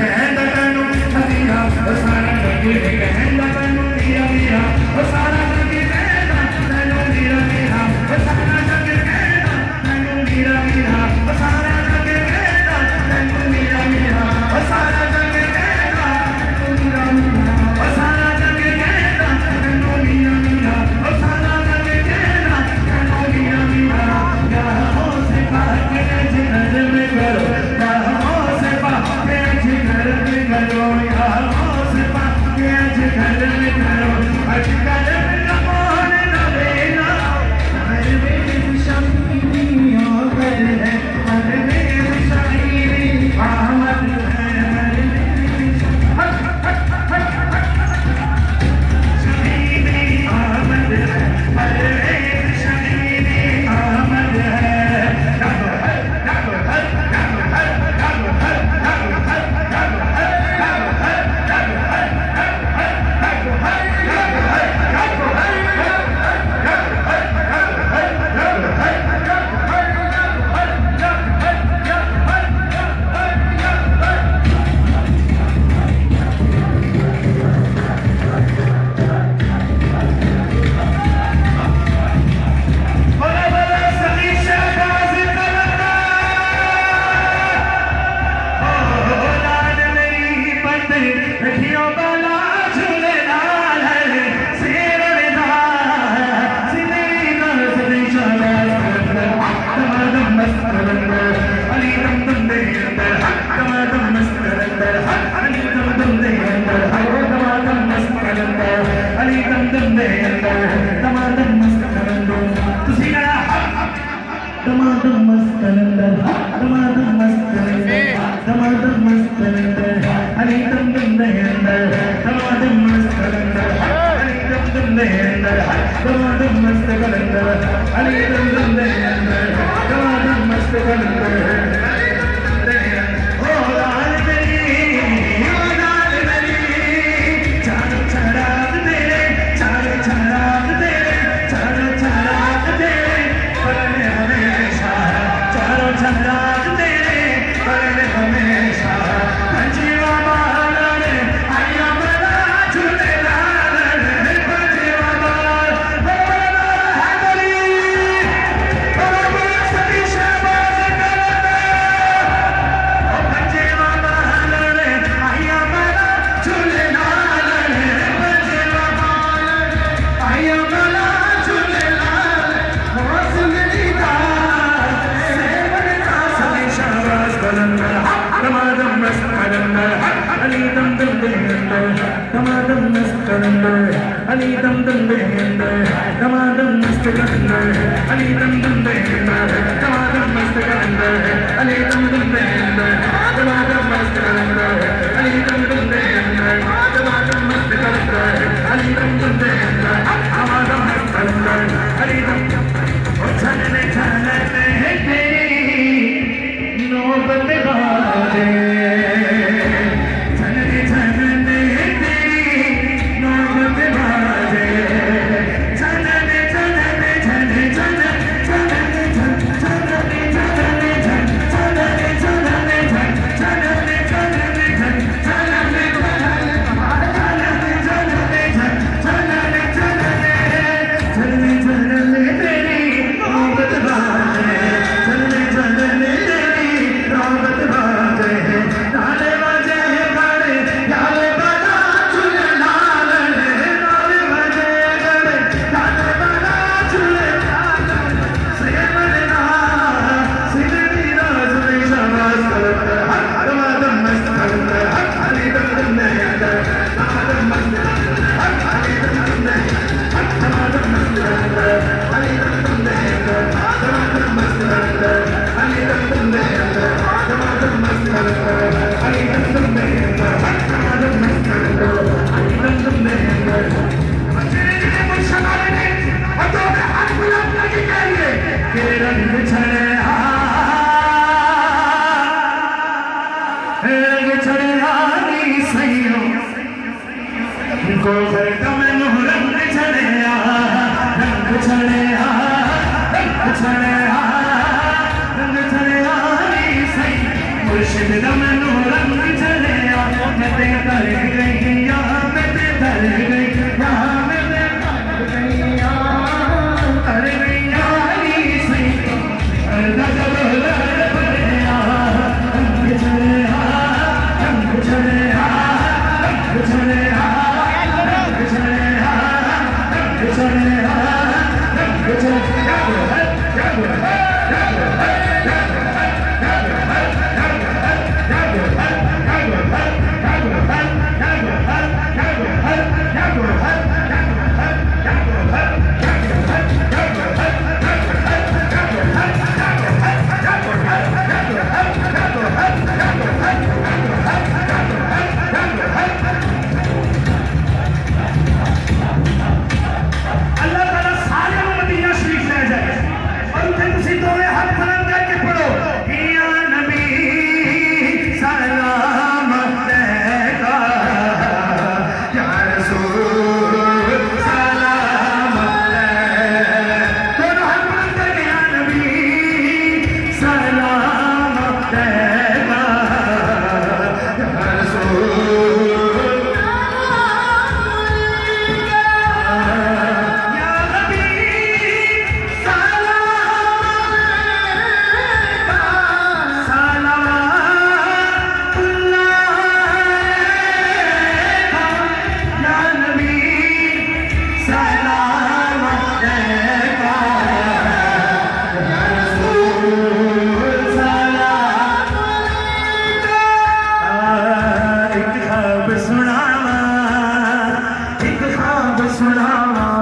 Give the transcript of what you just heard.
कहता तैनू हसीना ओ सारा रंग कहता तैनू मीरा मीरा ओ सारा रंग कहता तैनू मीरा मीरा ओ सारा रंग कहता तैनू मीरा मीरा ओ सारा रंग कहता तैनू मीरा मीरा ओ सारा रंग कहता तैनू मीरा मीरा ओ सारा रंग कहता तैनू मीरा मीरा ओ सारा रंग कहता तैनू मीरा मीरा या हो से पाके जिगर में करो या हो से पाके जिगर में करो या हो से पाके जिगर में करो अजगर में कौन न लेना हर में शमीरी आमद है हर में शमीरी आमद है हर में शमीरी आमद है हर में शमीरी आमद है मुर्शिद दा मैनू रंग चढ़िया कर गई यहाँ मैं ते कर गई यहाँ मैं ते कर गई यहाँ कर गई यारी सी करदा जब लड़ पड़े रंग चढ़े रंग चढ़े रंग चढ़े रंग चढ़े रंग चढ़े रंग चढ़े सुनावा